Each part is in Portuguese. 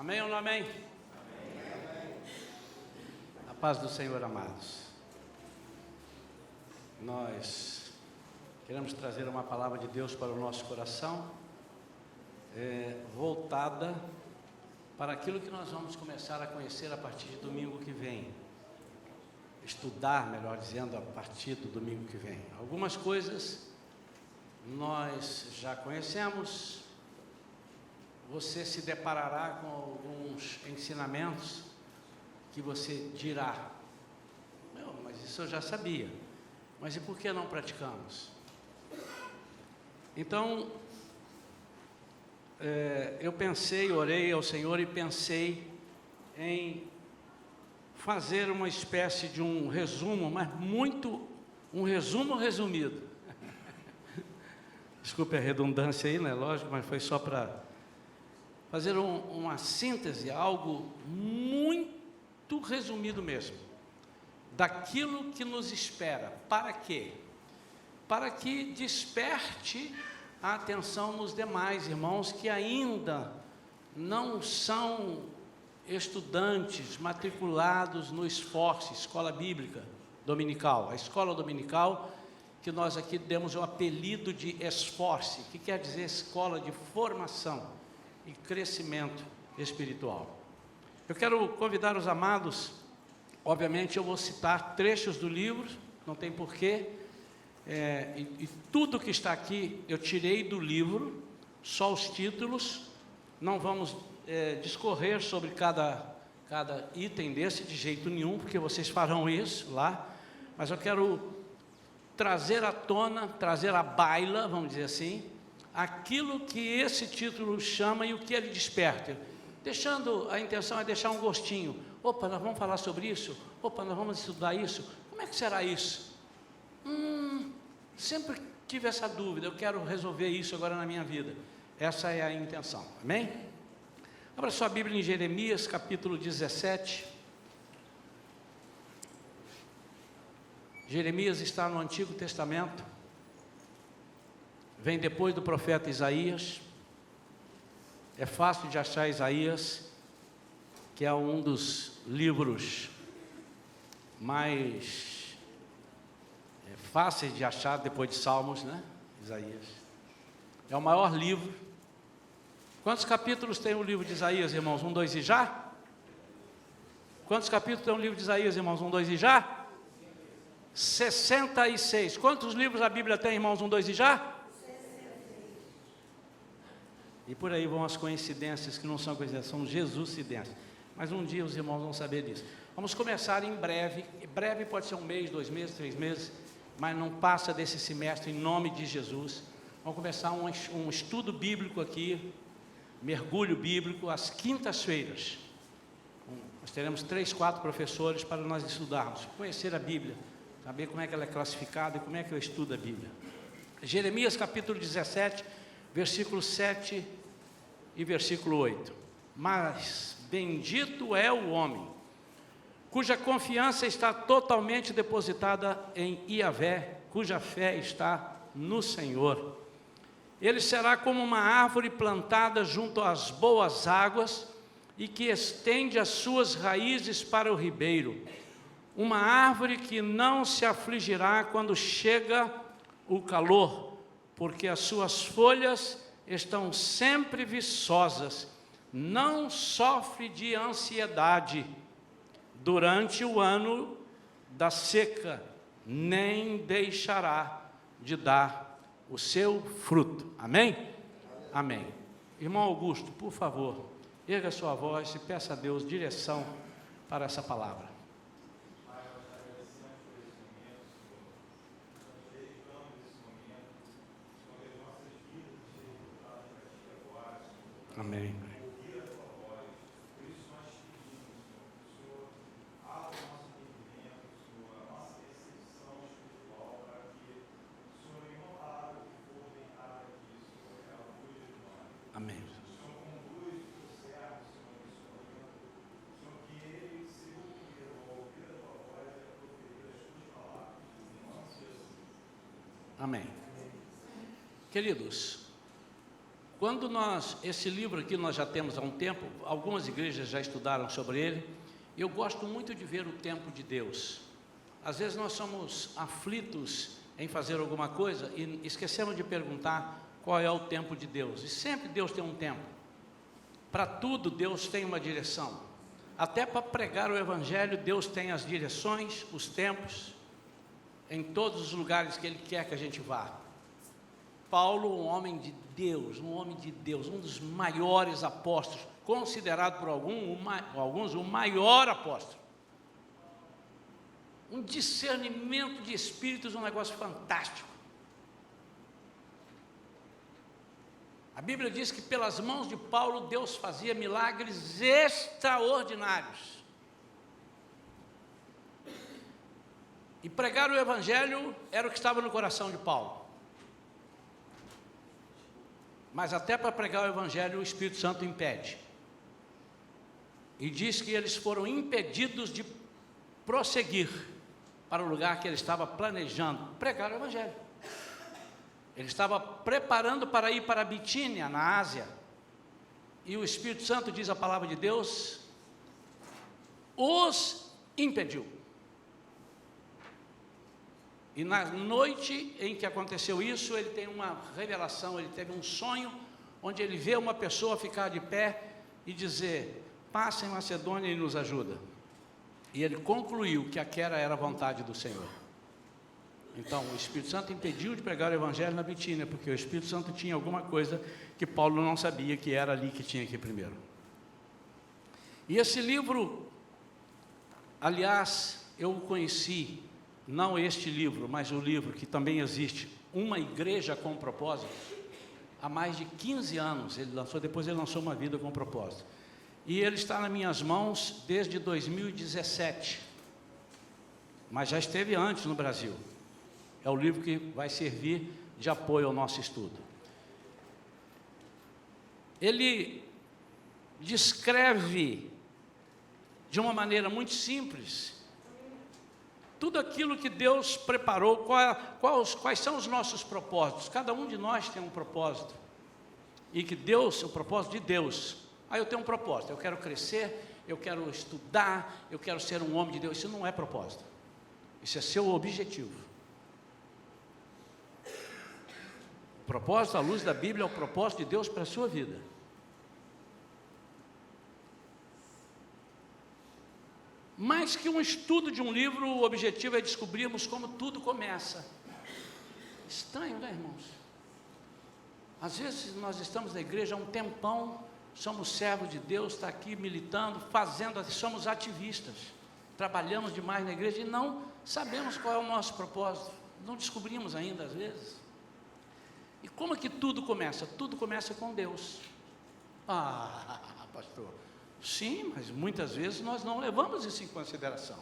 Amém ou não amém? A paz do Senhor, amados. Nós queremos trazer uma palavra de Deus para o nosso coração, voltada para aquilo que nós vamos começar a conhecer a partir de domingo que vem. Estudar, melhor dizendo, a partir do domingo que vem. Algumas coisas nós já conhecemos. Você se deparará com alguns ensinamentos que você dirá: mas isso eu já sabia, mas e por que não praticamos? Então, eu orei ao Senhor e pensei em fazer uma espécie de um resumo, mas um resumo resumido. Desculpe a redundância aí, né? Lógico, mas foi só para fazer uma síntese, algo muito resumido mesmo, daquilo que nos espera. Para quê? Para que desperte a atenção nos demais irmãos que ainda não são estudantes matriculados no Esforce, Escola Bíblica Dominical. A escola dominical, que nós aqui demos o apelido de Esforce, que quer dizer Escola de Formação e Crescimento Espiritual. Eu quero convidar os amados, obviamente eu vou citar trechos do livro, não tem porquê, e tudo que está aqui eu tirei do livro, só os títulos, não vamos discorrer sobre cada item desse de jeito nenhum, porque vocês farão isso lá, mas eu quero trazer à tona, trazer à baila, vamos dizer assim, aquilo que esse título chama e o que ele desperta. A intenção é deixar um gostinho. Opa, nós vamos falar sobre isso? Opa, nós vamos estudar isso? Como é que será isso? Sempre tive essa dúvida, eu quero resolver isso agora na minha vida. Essa é a intenção, amém? Abra sua Bíblia em Jeremias, capítulo 17. Jeremias está no Antigo Testamento, vem depois do profeta Isaías. É fácil de achar Isaías, que é um dos livros mais fáceis de achar depois de Salmos, né? Isaías é o maior livro. Quantos capítulos tem o livro de Isaías, irmãos? 1, 2 e já? Quantos capítulos tem o livro de Isaías, irmãos? 1, 2 e já? 66. Quantos livros a Bíblia tem, irmãos? 1, 2 e já? E por aí vão as coincidências que não são coincidências, são Jesuscidências. Mas um dia os irmãos vão saber disso. Vamos começar em breve. Breve pode ser 1 mês, 2 meses, 3 meses, mas não passa desse semestre, em nome de Jesus. Vamos começar um estudo bíblico aqui, mergulho bíblico, às quintas-feiras. Nós teremos 3, 4 professores para nós estudarmos, conhecer a Bíblia, saber como é que ela é classificada e como é que eu estudo a Bíblia. Jeremias capítulo 17, versículo 7 e versículo 8. Mas bendito é o homem cuja confiança está totalmente depositada em Yahvé, cuja fé está no Senhor. Ele será como uma árvore plantada junto às boas águas e que estende as suas raízes para o ribeiro. Uma árvore que não se afligirá quando chega o calor, porque as suas folhas estão sempre viçosas, não sofre de ansiedade durante o ano da seca, nem deixará de dar o seu fruto. Amém? Amém. Irmão Augusto, por favor, erga sua voz e peça a Deus direção para essa palavra. Amém. Amém. Amém. Queridos, Esse livro aqui nós já temos há um tempo, algumas igrejas já estudaram sobre ele. Eu gosto muito de ver o tempo de Deus. Às vezes nós somos aflitos em fazer alguma coisa e esquecemos de perguntar qual é o tempo de Deus. E sempre Deus tem um tempo. Para tudo Deus tem uma direção. Até para pregar o Evangelho, Deus tem as direções, os tempos, em todos os lugares que Ele quer que a gente vá. Paulo, um homem de Deus, um dos maiores apóstolos, considerado por alguns o maior apóstolo. Um discernimento de espíritos, um negócio fantástico. A Bíblia diz que pelas mãos de Paulo, Deus fazia milagres extraordinários. E pregar o Evangelho era o que estava no coração de Paulo. Mas até para pregar o Evangelho, o Espírito Santo impede. E diz que eles foram impedidos de prosseguir para o lugar que ele estava planejando, pregar o Evangelho. Ele estava preparando para ir para a Bitínia, na Ásia. E o Espírito Santo, diz a palavra de Deus, os impediu. E na noite em que aconteceu isso, ele tem uma revelação, ele teve um sonho, onde ele vê uma pessoa ficar de pé e dizer: passa em Macedônia e nos ajuda. E ele concluiu que aquela era a vontade do Senhor. Então o Espírito Santo impediu de pregar o Evangelho na Bitínia, porque o Espírito Santo tinha alguma coisa que Paulo não sabia, que era ali que tinha que ir primeiro. E esse livro, aliás, eu o conheci, não este livro, mas o livro que também existe, Uma Igreja com Propósito, há mais de 15 anos ele lançou, depois ele lançou Uma Vida com Propósito. E ele está nas minhas mãos desde 2017, mas já esteve antes no Brasil. É o livro que vai servir de apoio ao nosso estudo. Ele descreve de uma maneira muito simples tudo aquilo que Deus preparou, quais são os nossos propósitos. Cada um de nós tem um propósito. E que Deus, o propósito de Deus. Eu tenho um propósito, eu quero crescer, eu quero estudar, eu quero ser um homem de Deus. Isso não é propósito. Isso é seu objetivo. O propósito, à luz da Bíblia, é o propósito de Deus para a sua vida. Mais que um estudo de um livro, o objetivo é descobrirmos como tudo começa. Estranho, né, irmãos? Às vezes nós estamos na igreja há um tempão, somos servos de Deus, está aqui militando, fazendo, somos ativistas, trabalhamos demais na igreja e não sabemos qual é o nosso propósito, não descobrimos ainda às vezes. E como é que tudo começa? Tudo começa com Deus. Pastor, sim, mas muitas vezes nós não levamos isso em consideração.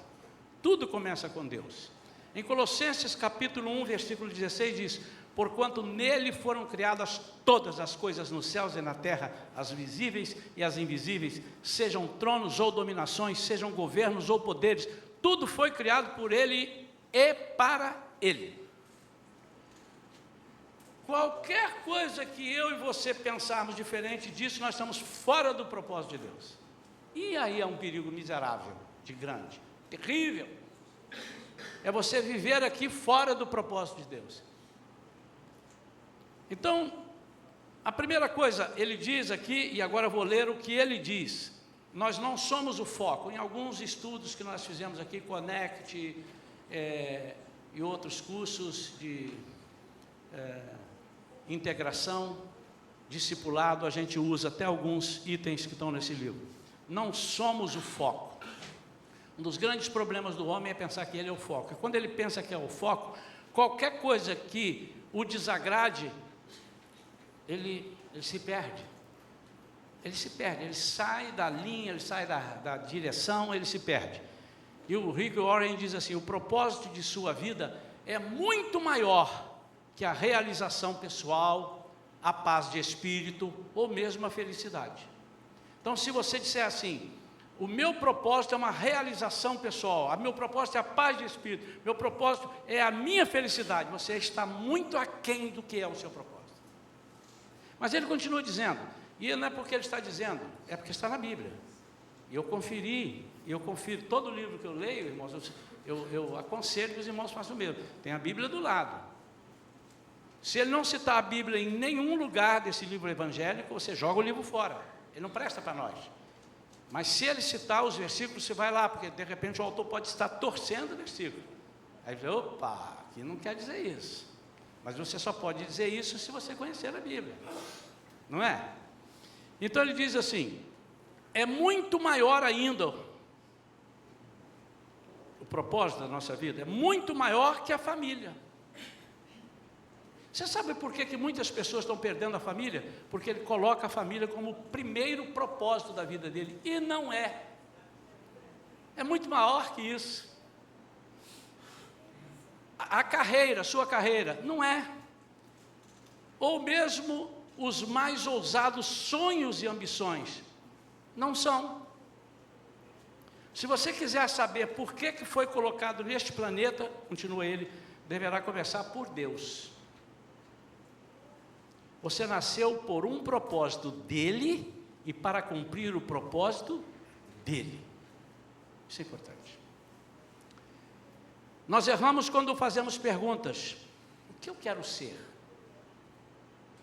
Tudo começa com Deus. Em Colossenses capítulo 1, versículo 16 diz: porquanto nele foram criadas todas as coisas nos céus e na terra, as visíveis e as invisíveis, sejam tronos ou dominações, sejam governos ou poderes, tudo foi criado por ele e para ele. Qualquer coisa que eu e você pensarmos diferente disso, nós estamos fora do propósito de Deus. E aí é um perigo miserável, de grande, terrível. É você viver aqui fora do propósito de Deus. Então, a primeira coisa, ele diz aqui, e agora eu vou ler o que ele diz. Nós não somos o foco. Em alguns estudos que nós fizemos aqui, Connect e outros cursos de integração, discipulado, a gente usa até alguns itens que estão nesse livro. Não somos o foco. Um dos grandes problemas do homem é pensar que ele é o foco. E quando ele pensa que é o foco, qualquer coisa que o desagrade, ele se perde. Ele se perde, ele sai da linha, ele sai da direção, ele se perde. E o Rick Warren diz assim: o propósito de sua vida é muito maior que a realização pessoal, a paz de espírito ou mesmo a felicidade. Então, se você disser assim: o meu propósito é uma realização pessoal, o meu propósito é a paz de espírito, meu propósito é a minha felicidade, você está muito aquém do que é o seu propósito. Mas ele continua dizendo, e não é porque ele está dizendo, é porque está na Bíblia. E eu confiro todo livro que eu leio, irmãos, eu aconselho que os irmãos façam o mesmo. Tem a Bíblia do lado. Se ele não citar a Bíblia em nenhum lugar desse livro evangélico, você joga o livro fora. Ele não presta para nós. Mas se ele citar os versículos, você vai lá, porque de repente o autor pode estar torcendo o versículo. Aí você, opa, aqui não quer dizer isso. Mas você só pode dizer isso se você conhecer a Bíblia. Não é? Então ele diz assim, é muito maior ainda, o propósito da nossa vida, é muito maior que a família. Você sabe por que muitas pessoas estão perdendo a família? Porque ele coloca a família como o primeiro propósito da vida dele, e não é. É muito maior que isso. A carreira, sua carreira, não é. Ou mesmo os mais ousados sonhos e ambições, não são. Se você quiser saber por que foi colocado neste planeta, continua ele, deverá começar por Deus. Você nasceu por um propósito dele e para cumprir o propósito dele. Isso é importante. Nós erramos quando fazemos perguntas: o que eu quero ser?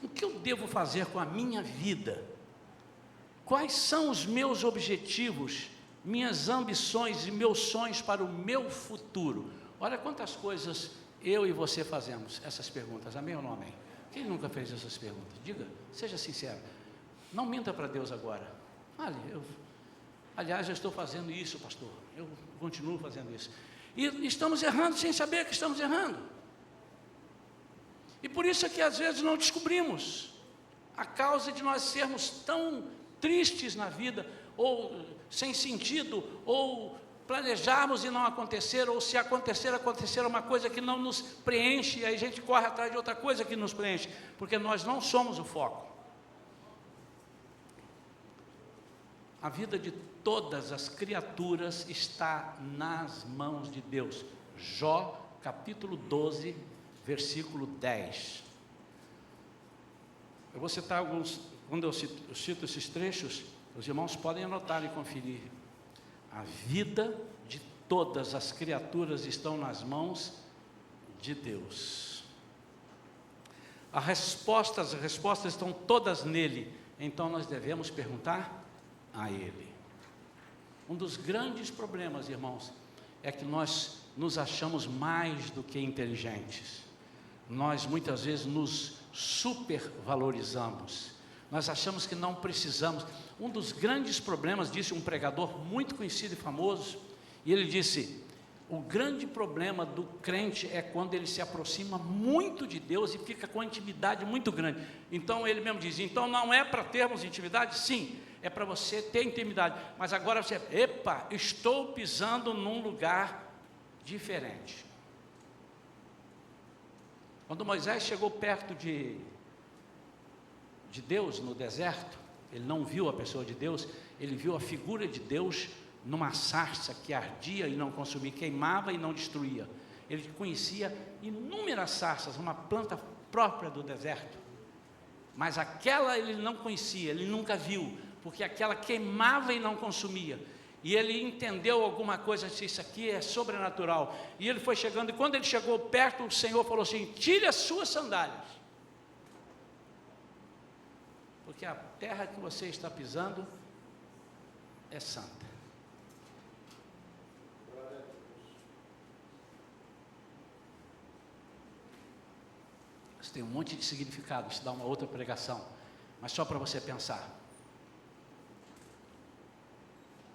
O que eu devo fazer com a minha vida? Quais são os meus objetivos, minhas ambições e meus sonhos para o meu futuro? Olha quantas coisas eu e você fazemos essas perguntas, amém ou não amém? Quem nunca fez essas perguntas? Diga, seja sincero. Não minta para Deus agora. Aliás, eu estou fazendo isso, pastor. Eu continuo fazendo isso. E estamos errando sem saber que estamos errando. E por isso é que às vezes não descobrimos a causa de nós sermos tão tristes na vida, ou sem sentido, ou planejarmos e não acontecer, ou se acontecer uma coisa que não nos preenche, e aí a gente corre atrás de outra coisa que nos preenche, porque nós não somos o foco. A vida de todas as criaturas está nas mãos de Deus. Jó, capítulo 12, versículo 10. Eu vou citar alguns, quando eu cito esses trechos, os irmãos podem anotar e conferir. A vida de todas as criaturas estão nas mãos de Deus. As respostas estão todas nele. Então nós devemos perguntar a Ele. Um dos grandes problemas, irmãos, é que nós nos achamos mais do que inteligentes. Nós muitas vezes nos supervalorizamos. Nós achamos que não precisamos. Um dos grandes problemas, disse um pregador muito conhecido e famoso, e ele disse: o grande problema do crente é quando ele se aproxima muito de Deus e fica com a intimidade muito grande. Então ele mesmo diz, então não é para termos intimidade? Sim, é para você ter intimidade, mas agora você, estou pisando num lugar diferente. Quando Moisés chegou perto de Deus no deserto, ele não viu a pessoa de Deus, ele viu a figura de Deus numa sarça que ardia e não consumia, queimava e não destruía. Ele conhecia inúmeras sarças, uma planta própria do deserto, mas aquela ele não conhecia, ele nunca viu, porque aquela queimava e não consumia. E ele entendeu alguma coisa, disse, isso aqui é sobrenatural. E ele foi chegando, e quando ele chegou perto, o Senhor falou assim: tire as suas sandálias, porque a terra que você está pisando é santa. Isso tem um monte de significado, isso dá uma outra pregação, mas só para você pensar.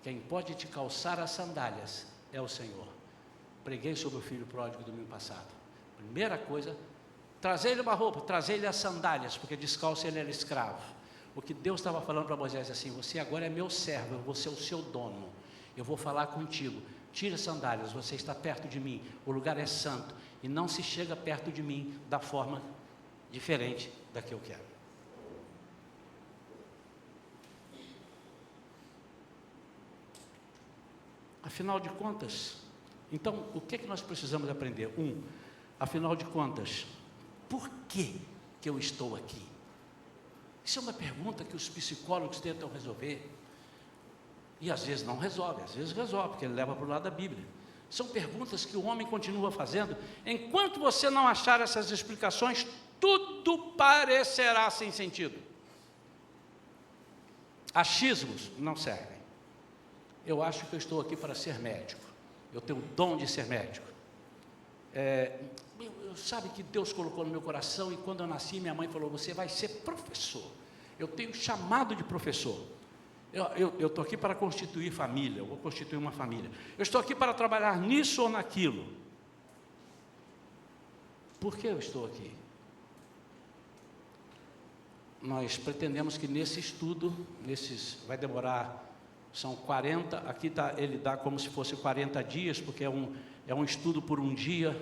Quem pode te calçar as sandálias é o Senhor. Preguei sobre o filho pródigo domingo passado. Primeira coisa, trazer-lhe uma roupa, trazer-lhe as sandálias, porque descalço ele era escravo. O que Deus estava falando para Moisés assim: você agora é meu servo, eu vou ser o seu dono, eu vou falar contigo, tira as sandálias, você está perto de mim, o lugar é santo, e não se chega perto de mim da forma diferente da que eu quero. Afinal de contas, então, o que nós precisamos aprender? Afinal de contas, por que eu estou aqui? Isso é uma pergunta que os psicólogos tentam resolver. E às vezes não resolve, às vezes resolve, porque ele leva para o lado da Bíblia. São perguntas que o homem continua fazendo. Enquanto você não achar essas explicações, tudo parecerá sem sentido. Achismos não servem. Eu acho que eu estou aqui para ser médico. Eu tenho o dom de ser médico. Sabe que Deus colocou no meu coração, e quando eu nasci, minha mãe falou, você vai ser professor. Eu tenho chamado de professor. Eu estou aqui para constituir família, eu vou constituir uma família. Eu estou aqui para trabalhar nisso ou naquilo. Por que eu estou aqui? Nós pretendemos que nesse estudo, vai demorar, são 40, aqui ele dá como se fosse 40 dias, porque é um estudo por um dia,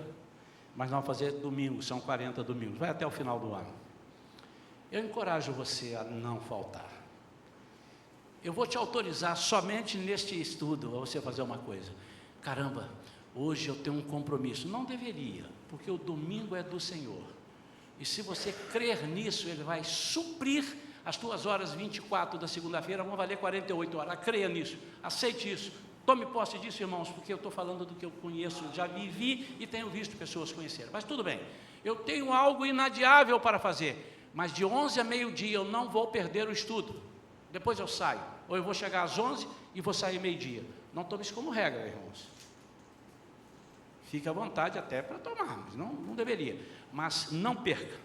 mas nós vamos fazer domingo, são 40 domingos, vai até o final do ano. Eu encorajo você a não faltar. Eu vou te autorizar somente neste estudo a você fazer uma coisa. Caramba, hoje eu tenho um compromisso. Não deveria, porque o domingo é do Senhor. E se você crer nisso, Ele vai suprir as tuas horas 24 da segunda-feira, vão valer 48 horas. Creia nisso, aceite isso. Tome posse disso, irmãos, porque eu estou falando do que eu conheço, já vivi e tenho visto pessoas conhecerem. Mas tudo bem, eu tenho algo inadiável para fazer, mas de 11 a meio-dia eu não vou perder o estudo. Depois eu saio, ou eu vou chegar às 11 e vou sair meio-dia. Não tome isso como regra, irmãos. Fique à vontade até para tomar, mas não deveria. Mas não perca.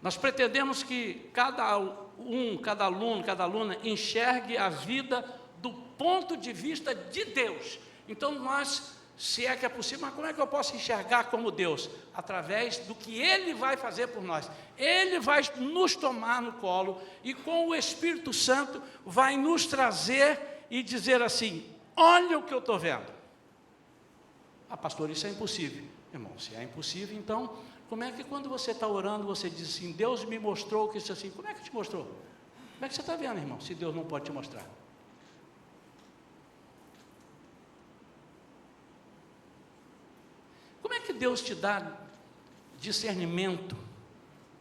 Nós pretendemos que cada aluno, cada aluna enxergue a vida do ponto de vista de Deus. Então nós, se é que é possível, mas como é que eu posso enxergar como Deus? Através do que Ele vai fazer por nós. Ele vai nos tomar no colo e com o Espírito Santo vai nos trazer e dizer assim, olha o que eu estou vendo. Ah, pastor, isso é impossível. Irmão, se é impossível, então, como é que quando você está orando, você diz assim, Deus me mostrou que isso assim, como é que te mostrou? Como é que você está vendo, irmão, se Deus não pode te mostrar? Como é que Deus te dá discernimento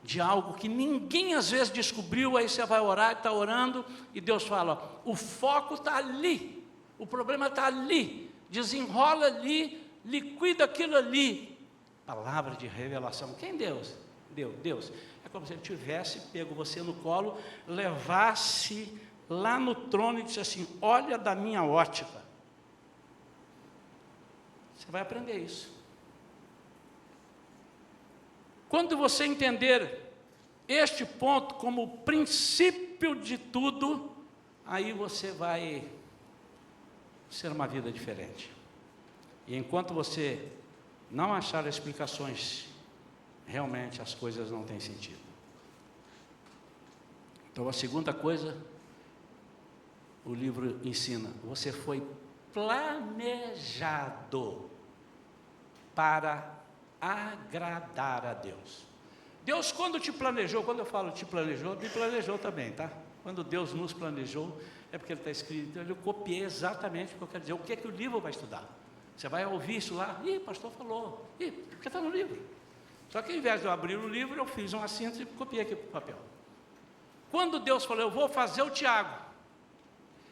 de algo que ninguém às vezes descobriu, aí você vai orar, está orando, e Deus fala, ó, o foco está ali, o problema está ali, desenrola ali, liquida aquilo ali. Palavra de revelação. Quem Deus? Deus. É como se Ele tivesse pego você no colo, levasse lá no trono e disse assim, olha da minha ótica. Você vai aprender isso. Quando você entender este ponto como princípio de tudo, aí você vai ser uma vida diferente. E enquanto você não achar explicações, realmente as coisas não têm sentido. Então a segunda coisa, o livro ensina, você foi planejado para agradar a Deus. Deus, quando te planejou, quando eu falo te planejou, me planejou também, tá? Quando Deus nos planejou, é porque Ele está escrito, então eu copiei exatamente o que eu quero dizer, o que é que o livro vai estudar. Você vai ouvir isso lá, ih, pastor falou, ih, porque está no livro. Só que ao invés de eu abrir o livro, eu fiz uma síntese e copiei aqui para o papel. Quando Deus falou, eu vou fazer o Tiago,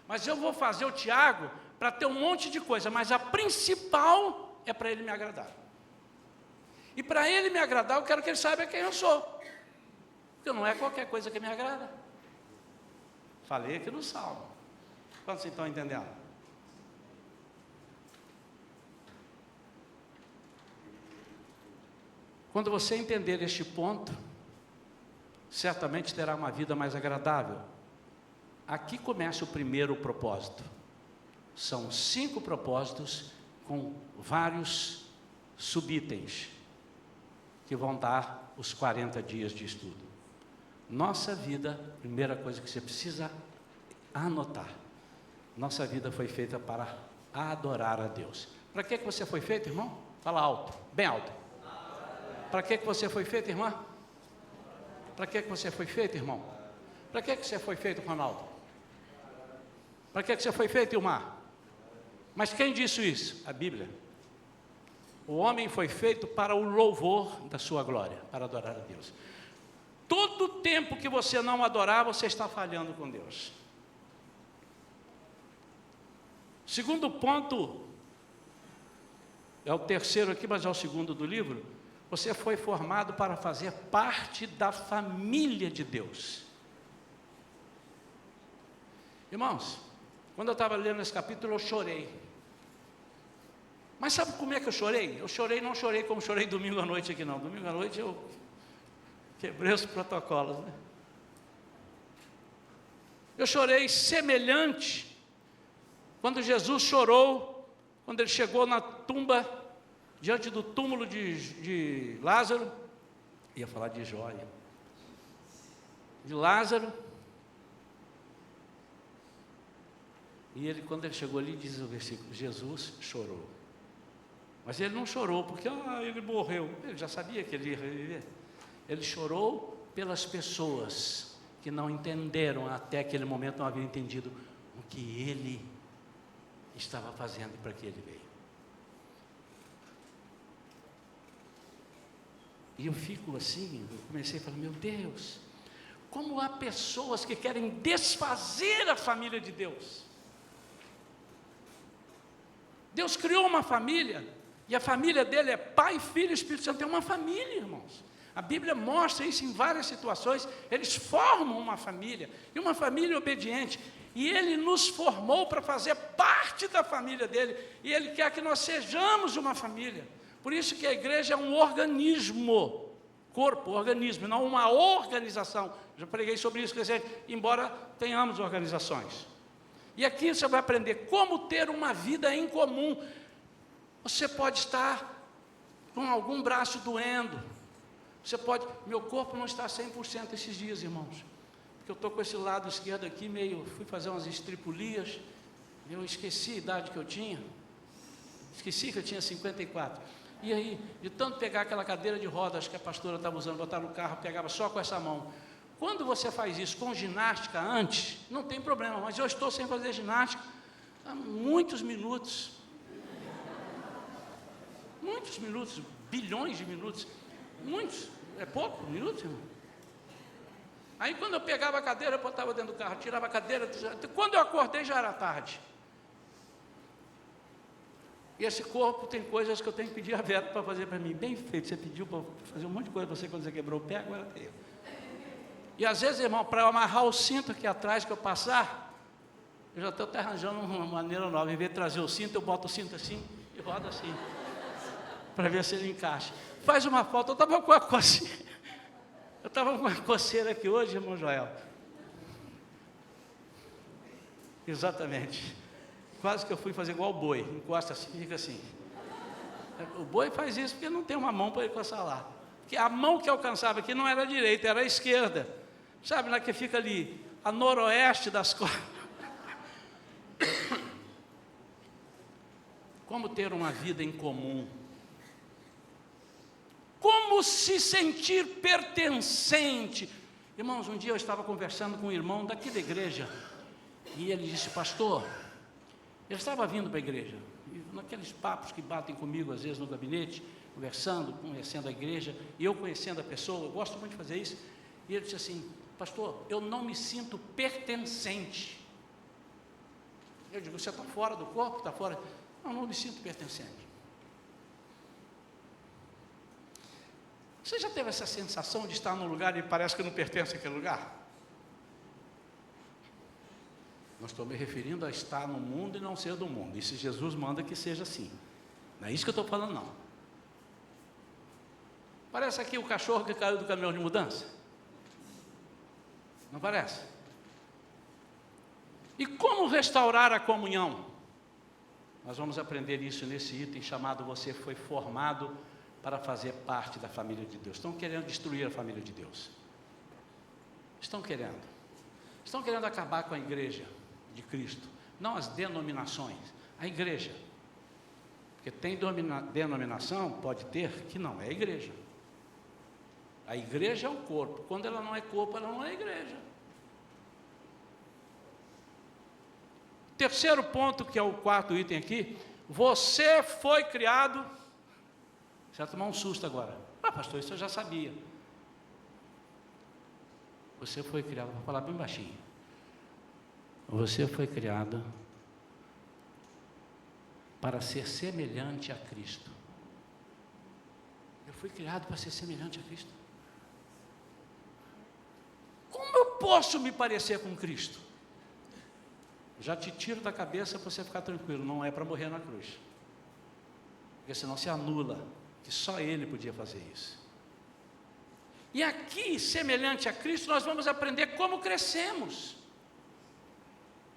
mas eu vou fazer o Tiago para ter um monte de coisa, mas a principal é para ele me agradar. E para ele me agradar, eu quero que ele saiba quem eu sou. Porque não é qualquer coisa que me agrada. Falei aqui no Salmo. Quantos vocês estão entendendo? Quando você entender este ponto, certamente terá uma vida mais agradável. Aqui começa o primeiro propósito. São 5 propósitos com vários subitens que vão dar os 40 dias de estudo. Nossa vida, primeira coisa que você precisa anotar, nossa vida foi feita para adorar a Deus. Para que você foi feito, irmão? Fala alto, bem alto. Para que você foi feito, irmã? Para que você foi feito, irmão? Para que você foi feito, Ronaldo? Para que você foi feito, Ilmar? Mas quem disse isso? A Bíblia. O homem foi feito para o louvor da sua glória, para adorar a Deus. Todo tempo que você não adorar, você está falhando com Deus. Segundo ponto, é o terceiro aqui, mas é o segundo do livro. Você foi formado para fazer parte da família de Deus. Irmãos, quando eu estava lendo esse capítulo, eu chorei. Mas sabe como é que eu chorei? Eu chorei, não chorei como chorei domingo à noite aqui não. Domingo à noite eu quebrei os protocolos, né? Eu chorei semelhante quando Jesus chorou, quando ele chegou na tumba, diante do túmulo de Lázaro, ia falar de Jóia, de Lázaro, e ele, quando ele chegou ali, diz o versículo, Jesus chorou. Mas ele não chorou porque ele morreu, ele já sabia que ele ia reviver. Ele chorou pelas pessoas que não entenderam, até aquele momento não haviam entendido o que ele estava fazendo para que ele veio. E eu fico assim, eu comecei a falar, meu Deus, como há pessoas que querem desfazer a família de Deus. Deus criou uma família, e a família dele é Pai, Filho e Espírito Santo. É uma família, irmãos. A Bíblia mostra isso em várias situações. Eles formam uma família, e uma família obediente. E Ele nos formou para fazer parte da família dele, e Ele quer que nós sejamos uma família. Por isso que a igreja é um organismo, corpo, organismo, não uma organização. Já preguei sobre isso, quer dizer, embora tenhamos organizações. E aqui você vai aprender como ter uma vida em comum. Você pode estar com algum braço doendo. Você pode... Meu corpo não está 100% esses dias, irmãos. Porque eu estou com esse lado esquerdo aqui, fui fazer umas estripulias. Eu esqueci a idade que eu tinha. Esqueci que eu tinha 54. E aí, de tanto pegar aquela cadeira de rodas que a pastora estava usando, botar no carro, pegava só com essa mão. Quando você faz isso com ginástica antes, não tem problema, mas eu estou sem fazer ginástica há muitos minutos. Muitos minutos, bilhões de minutos. Muitos, é pouco, minutos, irmão. Aí quando eu pegava a cadeira, eu botava dentro do carro, tirava a cadeira, quando eu acordei já era tarde. E esse corpo tem coisas que eu tenho que pedir a Vera para fazer para mim. Bem feito, você pediu para fazer um monte de coisa para você quando você quebrou o pé, agora tem eu. E às vezes, irmão, para eu amarrar o cinto aqui atrás que eu passar, eu já estou até arranjando uma maneira nova. Em vez de trazer o cinto, eu boto o cinto assim e rodo assim, para ver se ele encaixa. Faz uma falta, eu estava com a coceira. Eu estava com uma coceira aqui hoje, irmão Joel. Exatamente. Quase que eu fui fazer igual o boi, encosta assim, fica assim. O boi faz isso porque não tem uma mão para ele coçar lá. Porque a mão que alcançava aqui não era a direita, era a esquerda. Sabe, lá que fica ali, a noroeste das costas. Como ter uma vida em comum? Como se sentir pertencente? Irmãos, um dia eu estava conversando com um irmão daqui da igreja, e ele disse, pastor, eu estava vindo para a igreja, naqueles papos que batem comigo às vezes no gabinete, conversando, conhecendo a igreja, e eu conhecendo a pessoa, eu gosto muito de fazer isso, e ele disse assim, pastor, eu não me sinto pertencente. Eu digo, você está fora do corpo? Está fora? Não me sinto pertencente. Você já teve essa sensação de estar num lugar e parece que não pertence àquele lugar? Não estou me referindo a estar no mundo e não ser do mundo. E se Jesus manda que seja assim. Não é isso que eu estou falando, não. Parece aqui o cachorro que caiu do caminhão de mudança. Não parece? E como restaurar a comunhão? Nós vamos aprender isso nesse item chamado Você foi formado para fazer parte da família de Deus. Estão querendo destruir a família de Deus. Estão querendo. Estão querendo acabar com a igreja de Cristo, não as denominações, a igreja. Porque tem denominação, pode ter, que não é igreja. A igreja é o corpo. Quando ela não é corpo, ela não é igreja. Terceiro ponto, que é o quarto item aqui, você foi criado... Você vai tomar um susto agora. Ah, pastor, isso eu já sabia. Você foi criado, vou falar bem baixinho. Você foi criado para ser semelhante a Cristo. Eu fui criado para ser semelhante a Cristo. Como eu posso me parecer com Cristo? Já te tiro da cabeça para você ficar tranquilo, não é para morrer na cruz. Porque senão se anula, que só Ele podia fazer isso. E aqui, semelhante a Cristo, nós vamos aprender como crescemos.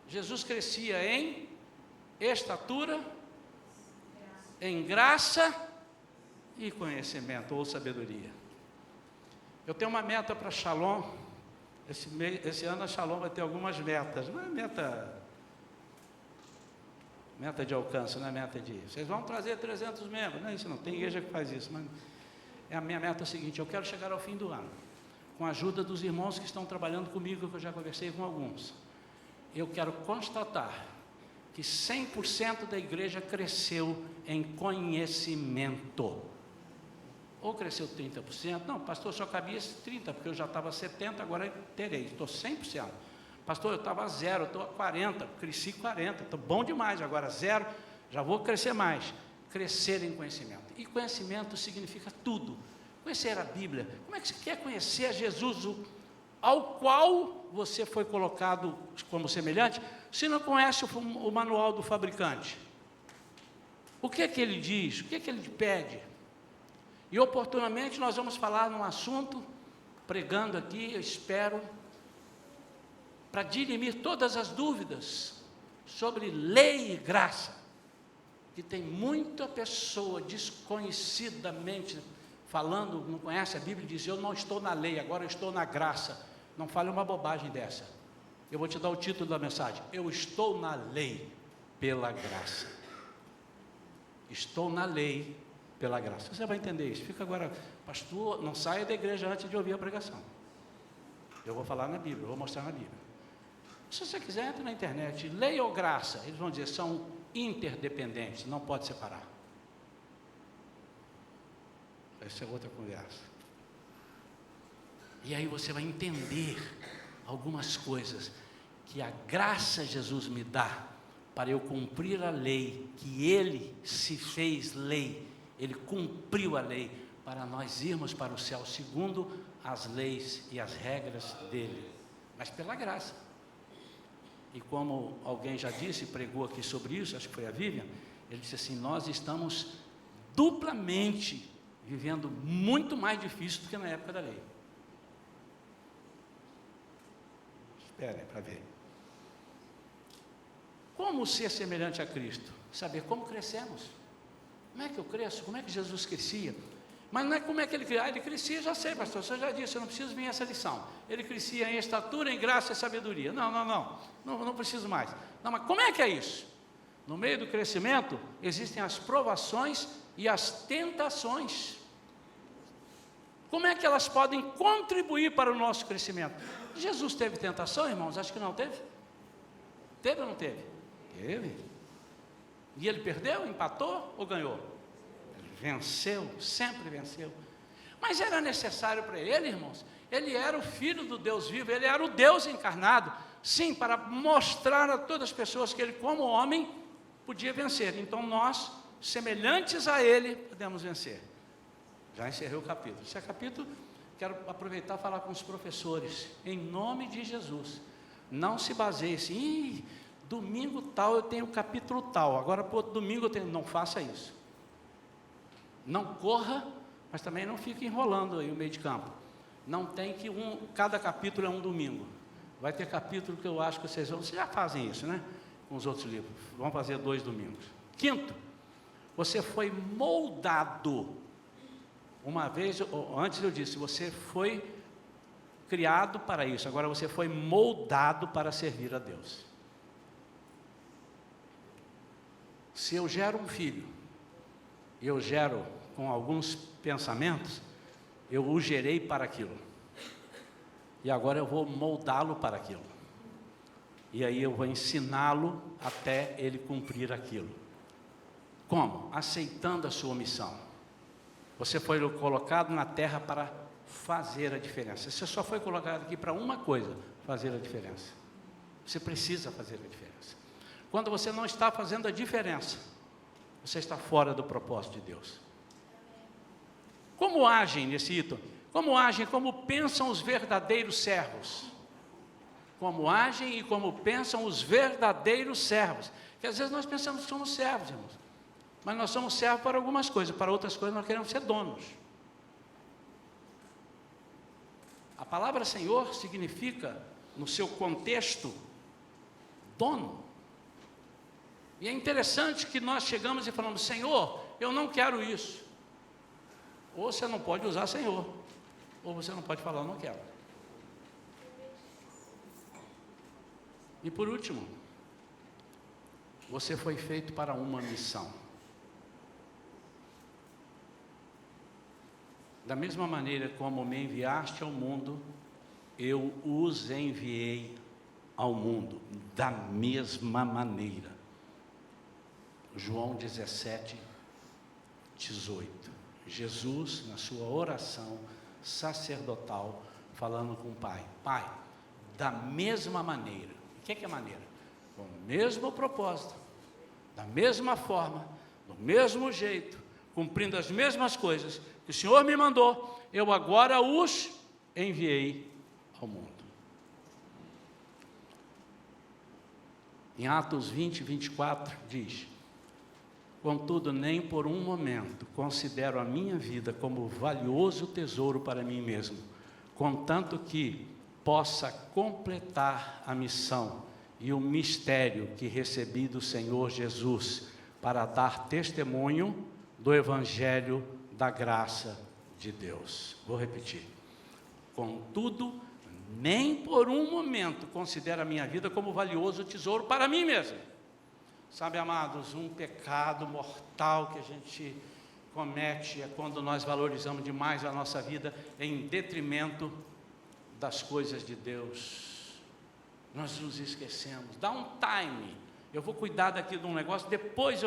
Jesus crescia em estatura, em graça e conhecimento, ou sabedoria. Eu tenho uma meta para Shalom. Esse ano a Shalom vai ter algumas metas. Não é meta de alcance, não é meta de... Vocês vão trazer 300 membros. Não é isso não, tem igreja que faz isso. Mas a minha meta é a seguinte: eu quero chegar ao fim do ano, com a ajuda dos irmãos que estão trabalhando comigo, que eu já conversei com alguns. Eu quero constatar que 100% da igreja cresceu em conhecimento. Ou cresceu 30%, não, pastor, só cabia esse 30%, porque eu já estava 70%, agora eu terei, estou 100%. Pastor, eu estava 0, estou a 40%, cresci 40%, estou bom demais, agora 0, já vou crescer mais. Crescer em conhecimento. E conhecimento significa tudo. Conhecer a Bíblia. Como é que você quer conhecer a Jesus, ao qual você foi colocado como semelhante, se não conhece o manual do fabricante? O que é que ele diz? O que é que ele pede? E oportunamente nós vamos falar num assunto, pregando aqui, eu espero, para dirimir todas as dúvidas sobre lei e graça, que tem muita pessoa desconhecidamente falando, não conhece a Bíblia e diz: eu não estou na lei, agora eu estou na graça. Não fale uma bobagem dessa. Eu vou te dar o título da mensagem: eu estou na lei pela graça. Estou na lei pela graça. Você vai entender isso. Fica agora, pastor, não saia da igreja antes de ouvir a pregação. Eu vou falar na Bíblia, eu vou mostrar na Bíblia. Se você quiser, entre na internet, lei ou graça, eles vão dizer, são interdependentes, não pode separar. Essa é outra conversa. E aí você vai entender algumas coisas que a graça Jesus me dá para eu cumprir a lei, que Ele se fez lei, Ele cumpriu a lei para nós irmos para o céu segundo as leis e as regras dele, mas pela graça. E como alguém já disse, pregou aqui sobre isso, acho que foi a Vivian, ele disse assim: nós estamos duplamente vivendo muito mais difícil do que na época da lei. Esperem para ver. Como ser semelhante a Cristo? Saber como crescemos. Como é que eu cresço? Como é que Jesus crescia? Mas não é como é que ele crescia. Ele crescia, já sei, pastor, você já disse, eu não preciso vir essa lição. Ele crescia em estatura, em graça e sabedoria. Não preciso mais. Não, mas como é que é isso? No meio do crescimento, existem as provações e as tentações. Como é que elas podem contribuir para o nosso crescimento? Jesus teve tentação, irmãos? Acho que não teve. Teve ou não teve? Teve. E ele perdeu, empatou ou ganhou? Ele venceu, sempre venceu. Mas era necessário para ele, irmãos. Ele era o Filho do Deus vivo, ele era o Deus encarnado. Sim, para mostrar a todas as pessoas que ele, como homem, podia vencer. Então nós, semelhantes a ele, podemos vencer. Já encerrei o capítulo. Esse capítulo, quero aproveitar e falar com os professores, em nome de Jesus. Não se baseie assim, domingo tal eu tenho o capítulo tal, agora para outro domingo eu tenho. Não faça isso. Não corra, mas também não fique enrolando aí o meio de campo. Não tem que cada capítulo é um domingo. Vai ter capítulo que eu acho que vocês já fazem isso, né? Com os outros livros. Vão fazer 2 domingos. Quinto, você foi moldado. Uma vez, antes eu disse, você foi criado para isso, agora você foi moldado para servir a Deus. Se eu gero um filho, e eu gero com alguns pensamentos, eu o gerei para aquilo. E agora eu vou moldá-lo para aquilo. E aí eu vou ensiná-lo até ele cumprir aquilo. Como? Aceitando a sua missão. Você foi colocado na terra para fazer a diferença. Você só foi colocado aqui para uma coisa: fazer a diferença. Você precisa fazer a diferença. Quando você não está fazendo a diferença, você está fora do propósito de Deus. Como agem nesse item? Como agem, como pensam os verdadeiros servos? Como agem e como pensam os verdadeiros servos? Porque às vezes nós pensamos que somos servos, irmãos. Mas nós somos servos para algumas coisas, para outras coisas nós queremos ser donos. A palavra Senhor significa, no seu contexto, dono. E é interessante que nós chegamos e falamos: Senhor, eu não quero isso. Ou você não pode usar Senhor, ou você não pode falar: eu não quero. E por último, você foi feito para uma missão. Da mesma maneira como me enviaste ao mundo, eu os enviei ao mundo. Da mesma maneira. João 17, 18. Jesus, na sua oração sacerdotal, falando com o Pai: Pai, da mesma maneira. O que é maneira? Com o mesmo propósito, da mesma forma, do mesmo jeito, cumprindo as mesmas coisas que o Senhor me mandou, eu agora os enviei ao mundo. Em Atos 20, 24, diz: contudo, nem por um momento considero a minha vida como valioso tesouro para mim mesmo, contanto que possa completar a missão e o mistério que recebi do Senhor Jesus, para dar testemunho do Evangelho da graça de Deus. Vou repetir. Contudo, nem por um momento considero a minha vida como valioso tesouro para mim mesmo. Sabe, amados, um pecado mortal que a gente comete é quando nós valorizamos demais a nossa vida em detrimento das coisas de Deus. Nós nos esquecemos. Dá um time. Eu vou cuidar daqui de um negócio, depois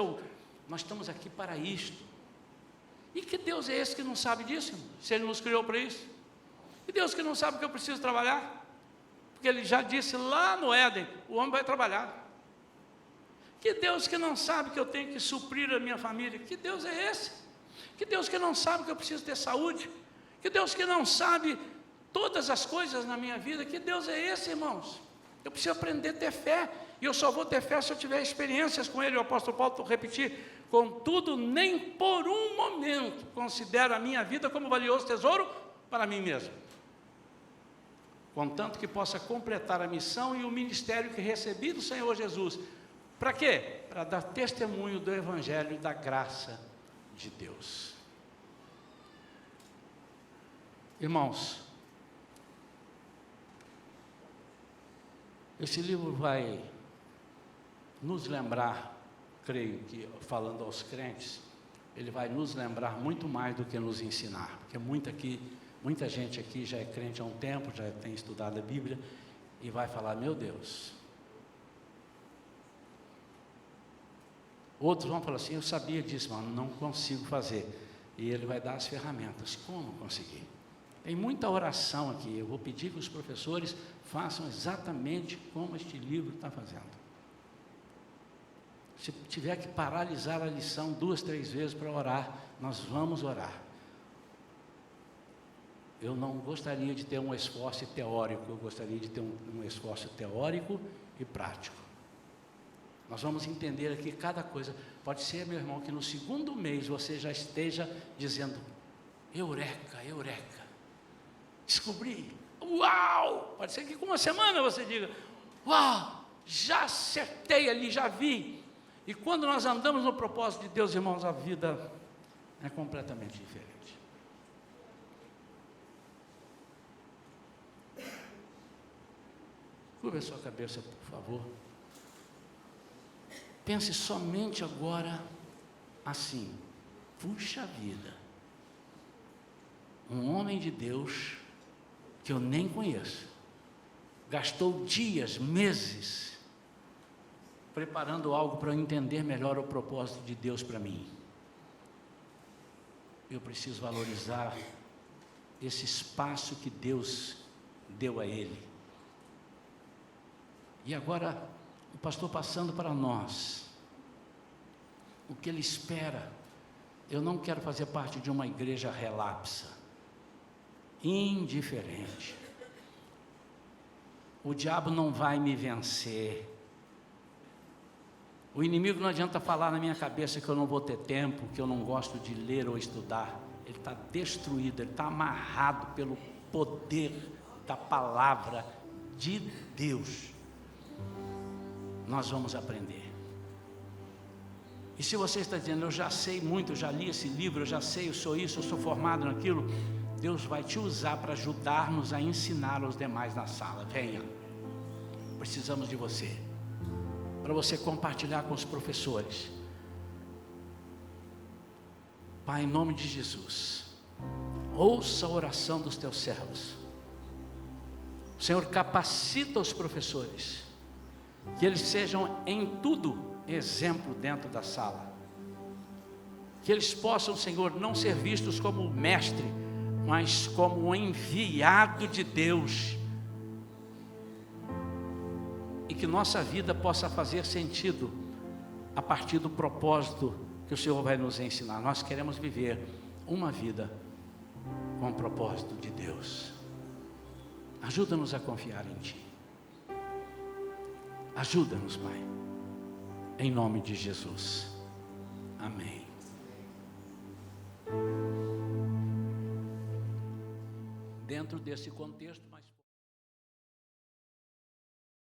nós estamos aqui para isto. E que Deus é esse que não sabe disso, irmão? Se Ele nos criou para isso? E Deus que não sabe que eu preciso trabalhar? Porque Ele já disse lá no Éden: o homem vai trabalhar. Que Deus que não sabe que eu tenho que suprir a minha família? Que Deus é esse? Que Deus que não sabe que eu preciso ter saúde? Que Deus que não sabe todas as coisas na minha vida? Que Deus é esse, irmãos? Eu preciso aprender a ter fé, e eu só vou ter fé se eu tiver experiências com Ele. O apóstolo Paulo, vou repetir: contudo, nem por um momento considero a minha vida como valioso tesouro para mim mesmo, contanto que possa completar a missão e o ministério que recebi do Senhor Jesus. Para quê? Para dar testemunho do Evangelho da graça de Deus. Irmãos, esse livro vai nos lembrar, creio que, falando aos crentes, ele vai nos lembrar muito mais do que nos ensinar, porque muita gente aqui já é crente há um tempo, já tem estudado a Bíblia, e vai falar: meu Deus. Outros vão falar assim: eu sabia disso, mas não consigo fazer. E ele vai dar as ferramentas. Como conseguir? Tem muita oração aqui. Eu vou pedir que os professores façam exatamente como este livro está fazendo. Se tiver que paralisar a lição 2, 3 vezes para orar, nós vamos orar. Eu não gostaria de ter um esforço teórico, eu gostaria de ter um esforço teórico e prático. Nós vamos entender aqui cada coisa. Pode ser, meu irmão, que no segundo mês você já esteja dizendo: eureka, eureka, descobri, uau! Pode ser que com uma semana você diga: uau, já acertei ali, já vi. E quando nós andamos no propósito de Deus, irmãos, a vida é completamente diferente. Curva a sua cabeça, por favor. Pense somente agora assim: puxa vida, um homem de Deus que eu nem conheço, gastou dias, meses, preparando algo para eu entender melhor o propósito de Deus para mim. Eu preciso valorizar esse espaço que Deus deu a ele. E agora, o pastor passando para nós, o que ele espera. Eu não quero fazer parte de uma igreja relapsa, indiferente. O diabo não vai me vencer. O inimigo não adianta falar na minha cabeça que eu não vou ter tempo, que eu não gosto de ler ou estudar. Ele está destruído, ele está amarrado pelo poder da palavra de Deus. Nós vamos aprender. E se você está dizendo, eu já sei muito, eu já li esse livro, eu já sei, eu sou isso, eu sou formado naquilo, Deus vai te usar para ajudar-nos a ensinar aos demais na sala. Venha, precisamos de você, para você compartilhar com os professores. Pai, em nome de Jesus, ouça a oração dos teus servos. Senhor, capacita os professores, que eles sejam em tudo exemplo dentro da sala, que eles possam, Senhor, não ser vistos como mestre, mas como um enviado de Deus, e que nossa vida possa fazer sentido a partir do propósito que o Senhor vai nos ensinar. Nós queremos viver uma vida com o propósito de Deus. Ajuda-nos a confiar em Ti. Ajuda-nos, Pai, em nome de Jesus. Amém. Dentro desse contexto, mas